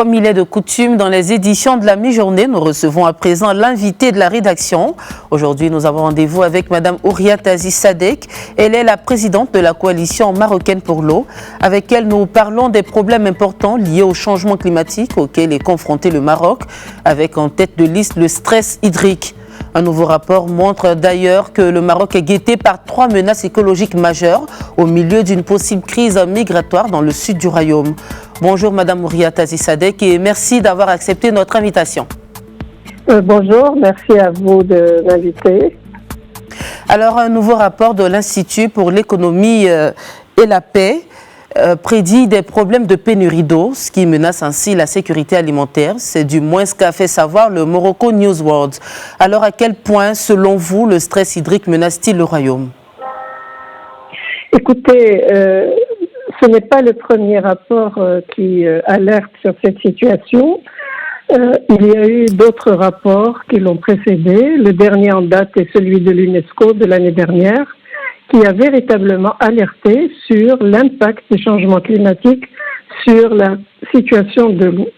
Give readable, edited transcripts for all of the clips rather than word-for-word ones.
Comme il est de coutume dans les éditions de la mi-journée, nous recevons à présent l'invité de la rédaction. Aujourd'hui, nous avons rendez-vous avec Mme Houriat Aziz Sadek. Elle est la présidente de la coalition marocaine pour l'eau. Avec elle, nous parlons des problèmes importants liés au changement climatique auquel est confronté le Maroc, avec en tête de liste le stress hydrique. Un nouveau rapport montre d'ailleurs que le Maroc est guetté par 3 menaces écologiques majeures au milieu d'une possible crise migratoire dans le sud du royaume. Bonjour Madame Houriat Aziz Sadek et merci d'avoir accepté notre invitation. Bonjour, merci à vous de m'inviter. Alors, un nouveau rapport de l'Institut pour l'économie et la paix prédit des problèmes de pénurie d'eau, ce qui menace ainsi la sécurité alimentaire. C'est du moins ce qu'a fait savoir le Morocco News World. Alors, à quel point, selon vous, le stress hydrique menace-t-il le royaume? Écoutez, ce n'est pas le premier rapport qui alerte sur cette situation. Il y a eu d'autres rapports qui l'ont précédé. Le dernier en date est celui de l'UNESCO de l'année dernière, qui a véritablement alerté sur l'impact des changements climatiques sur la situation de l'eau.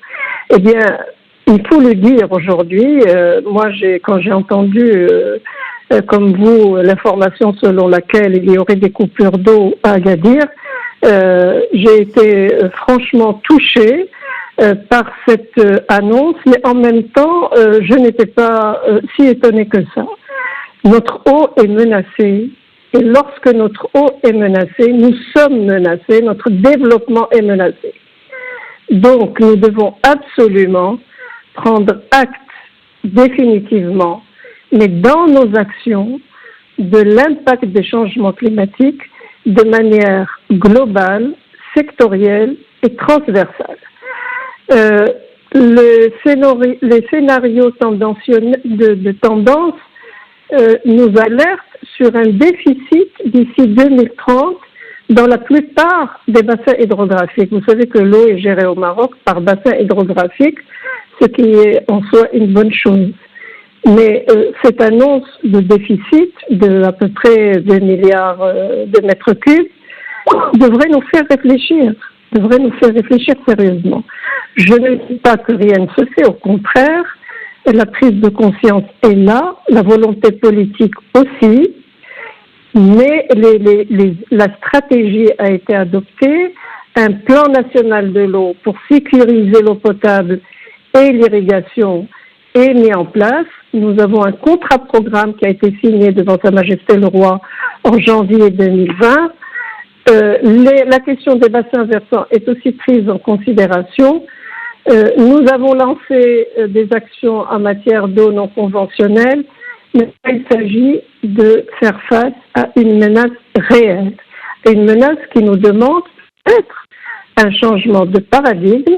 Eh bien, il faut le dire aujourd'hui. Moi, quand j'ai entendu, comme vous, l'information selon laquelle il y aurait des coupures d'eau à Agadir, j'ai été franchement touchée par cette annonce, mais en même temps, je n'étais pas si étonnée que ça. Notre eau est menacée. Et lorsque notre eau est menacée, nous sommes menacés, notre développement est menacé. Donc, nous devons absolument prendre acte définitivement, mais dans nos actions, de l'impact des changements climatiques de manière globale, sectorielle et transversale. Les scénarios de tendance nous alertent sur un déficit d'ici 2030 dans la plupart des bassins hydrographiques. Vous savez que l'eau est gérée au Maroc par bassin hydrographique, ce qui est en soi une bonne chose. Mais cette annonce de déficit de à peu près 2 milliards de mètres cubes devrait nous faire réfléchir sérieusement. Je ne dis pas que rien ne se fait, au contraire, la prise de conscience est là, la volonté politique aussi, mais la stratégie a été adoptée, un plan national de l'eau pour sécuriser l'eau potable et l'irrigation est mis en place. Nous avons un contrat-programme qui a été signé devant Sa Majesté le Roi en janvier 2020. La question des bassins versants est aussi prise en considération. Nous avons lancé des actions en matière d'eau non conventionnelle, mais il s'agit de faire face à une menace réelle, une menace qui nous demande peut-être un changement de paradigme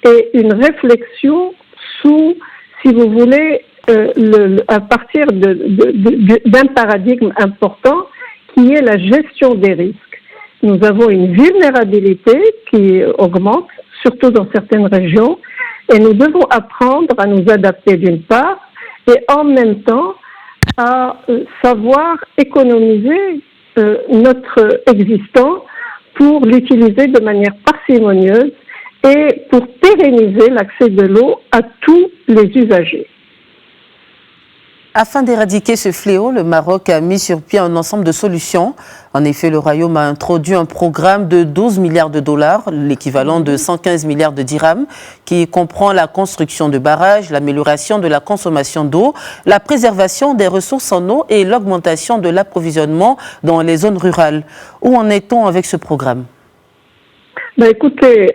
et une réflexion sous, si vous voulez, à partir d'un paradigme important qui est la gestion des risques. Nous avons une vulnérabilité qui augmente, surtout dans certaines régions, et nous devons apprendre à nous adapter d'une part, et en même temps à savoir économiser notre existant pour l'utiliser de manière parcimonieuse et pour pérenniser l'accès de l'eau à tous les usagers. Afin d'éradiquer ce fléau, le Maroc a mis sur pied un ensemble de solutions. En effet, le Royaume a introduit un programme de 12 milliards de dollars, l'équivalent de 115 milliards de dirhams, qui comprend la construction de barrages, l'amélioration de la consommation d'eau, la préservation des ressources en eau et l'augmentation de l'approvisionnement dans les zones rurales. Où en est-on avec ce programme? Écoutez,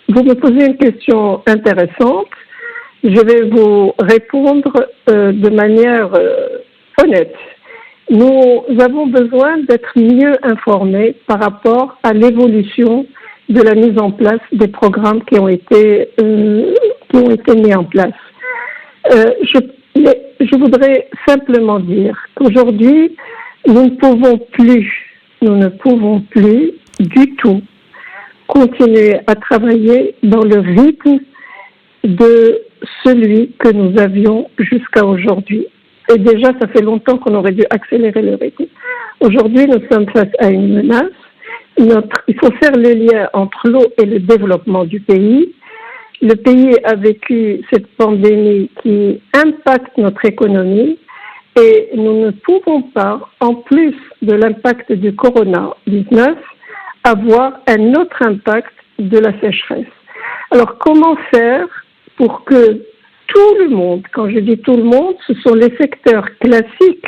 vous me posez une question intéressante. Je vais vous répondre de manière honnête. Nous avons besoin d'être mieux informés par rapport à l'évolution de la mise en place des programmes qui ont été mis en place. Je voudrais simplement dire qu'aujourd'hui, nous ne pouvons plus du tout continuer à travailler dans le rythme de celui que nous avions jusqu'à aujourd'hui. Et déjà, ça fait longtemps qu'on aurait dû accélérer le rythme. Aujourd'hui, nous sommes face à une menace. Il faut faire le lien entre l'eau et le développement du pays. Le pays a vécu cette pandémie qui impacte notre économie et nous ne pouvons pas, en plus de l'impact du Corona-19, avoir un autre impact de la sécheresse. Alors, comment faire pour que tout le monde, quand je dis tout le monde, ce sont les secteurs classiques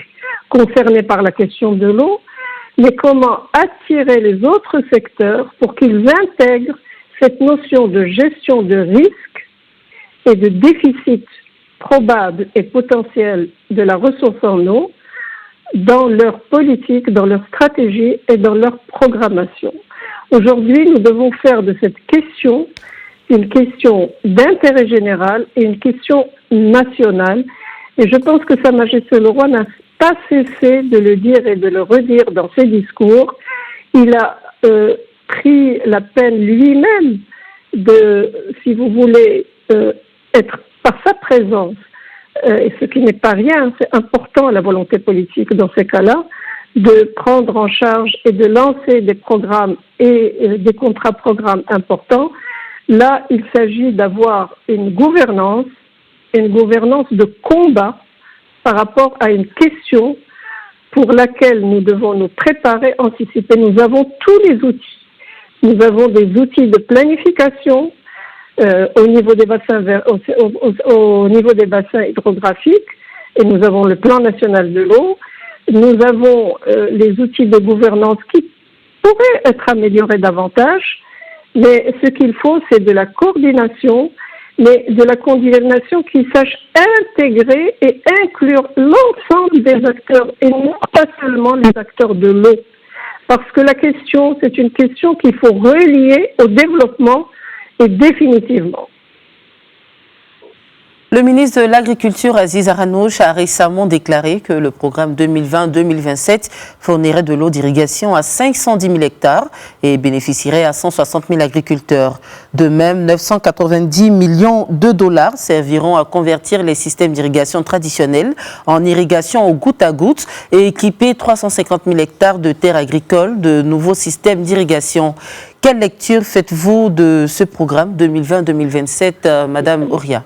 concernés par la question de l'eau, mais comment attirer les autres secteurs pour qu'ils intègrent cette notion de gestion de risque et de déficit probable et potentiel de la ressource en eau dans leur politique, dans leur stratégie et dans leur programmation. Aujourd'hui, nous devons faire de cette question une question d'intérêt général et une question nationale. Et je pense que Sa Majesté le Roi n'a pas cessé de le dire et de le redire dans ses discours. Il a pris la peine lui-même de, si vous voulez, être par sa présence, et ce qui n'est pas rien, c'est important la volonté politique dans ces cas-là, de prendre en charge et de lancer des programmes et des contrats-programmes importants. Là, il s'agit d'avoir une gouvernance de combat par rapport à une question pour laquelle nous devons nous préparer, anticiper. Nous avons tous les outils. Nous avons des outils de planification au niveau des bassins au niveau des bassins hydrographiques, et nous avons le plan national de l'eau. Nous avons les outils de gouvernance qui pourraient être améliorés davantage, mais ce qu'il faut, c'est de la coordination, mais de la coordination qui sache intégrer et inclure l'ensemble des acteurs et non pas seulement les acteurs de l'eau. Parce que la question, c'est une question qu'il faut relier au développement et définitivement. Le ministre de l'Agriculture, Aziz Aranouch, a récemment déclaré que le programme 2020-2027 fournirait de l'eau d'irrigation à 510 000 hectares et bénéficierait à 160 000 agriculteurs. De même, 990 millions de dollars serviront à convertir les systèmes d'irrigation traditionnels en irrigation au goutte à goutte et équiper 350 000 hectares de terres agricoles de nouveaux systèmes d'irrigation. Quelle lecture faites-vous de ce programme 2020-2027, Madame Ouria?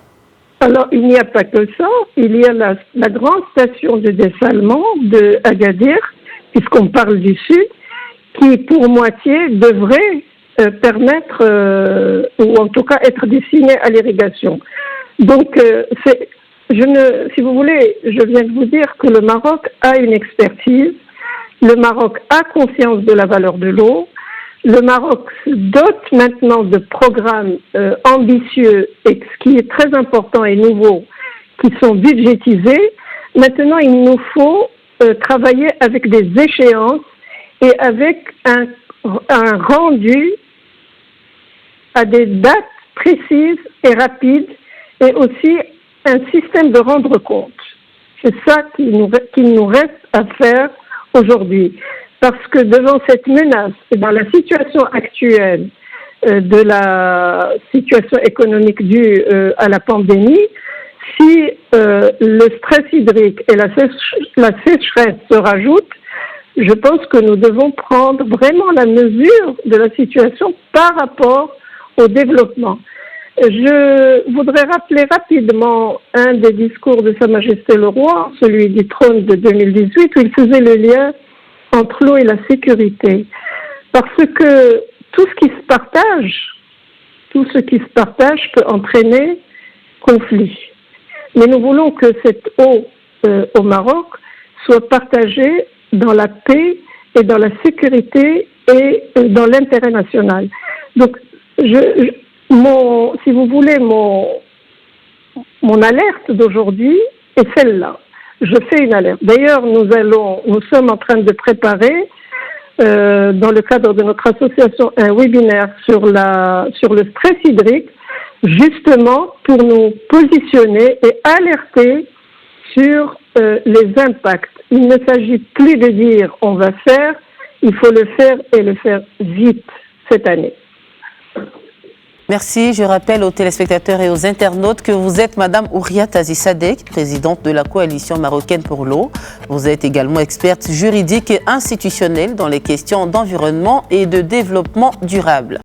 Alors, il n'y a pas que ça. Il y a la grande station de dessalement de Agadir, puisqu'on parle du Sud, qui pour moitié devrait permettre, ou en tout cas être destinée à l'irrigation. Donc, si vous voulez, je viens de vous dire que le Maroc a une expertise. Le Maroc a conscience de la valeur de l'eau. Le Maroc se dote maintenant de programmes ambitieux et ce qui est très important et nouveau, qui sont budgétisés. Maintenant, il nous faut travailler avec des échéances et avec un rendu à des dates précises et rapides et aussi un système de rendre compte. C'est ça qu'il nous reste à faire aujourd'hui. Parce que devant cette menace et dans la situation actuelle de la situation économique due à la pandémie, si le stress hydrique et la sécheresse se rajoutent, je pense que nous devons prendre vraiment la mesure de la situation par rapport au développement. Je voudrais rappeler rapidement un des discours de Sa Majesté le Roi, celui du trône de 2018, où il faisait le lien entre l'eau et la sécurité. Parce que tout ce qui se partage peut entraîner conflit. Mais nous voulons que cette eau au Maroc soit partagée dans la paix et dans la sécurité et dans l'intérêt national. Donc, si vous voulez, mon alerte d'aujourd'hui est celle-là. Je fais une alerte. D'ailleurs, nous sommes en train de préparer, dans le cadre de notre association, un webinaire sur le stress hydrique, justement pour nous positionner et alerter sur les impacts. Il ne s'agit plus de dire on va faire, il faut le faire et le faire vite cette année. Merci. Je rappelle aux téléspectateurs et aux internautes que vous êtes Madame Ouria Aziz Sadek, présidente de la Coalition marocaine pour l'eau. Vous êtes également experte juridique et institutionnelle dans les questions d'environnement et de développement durable.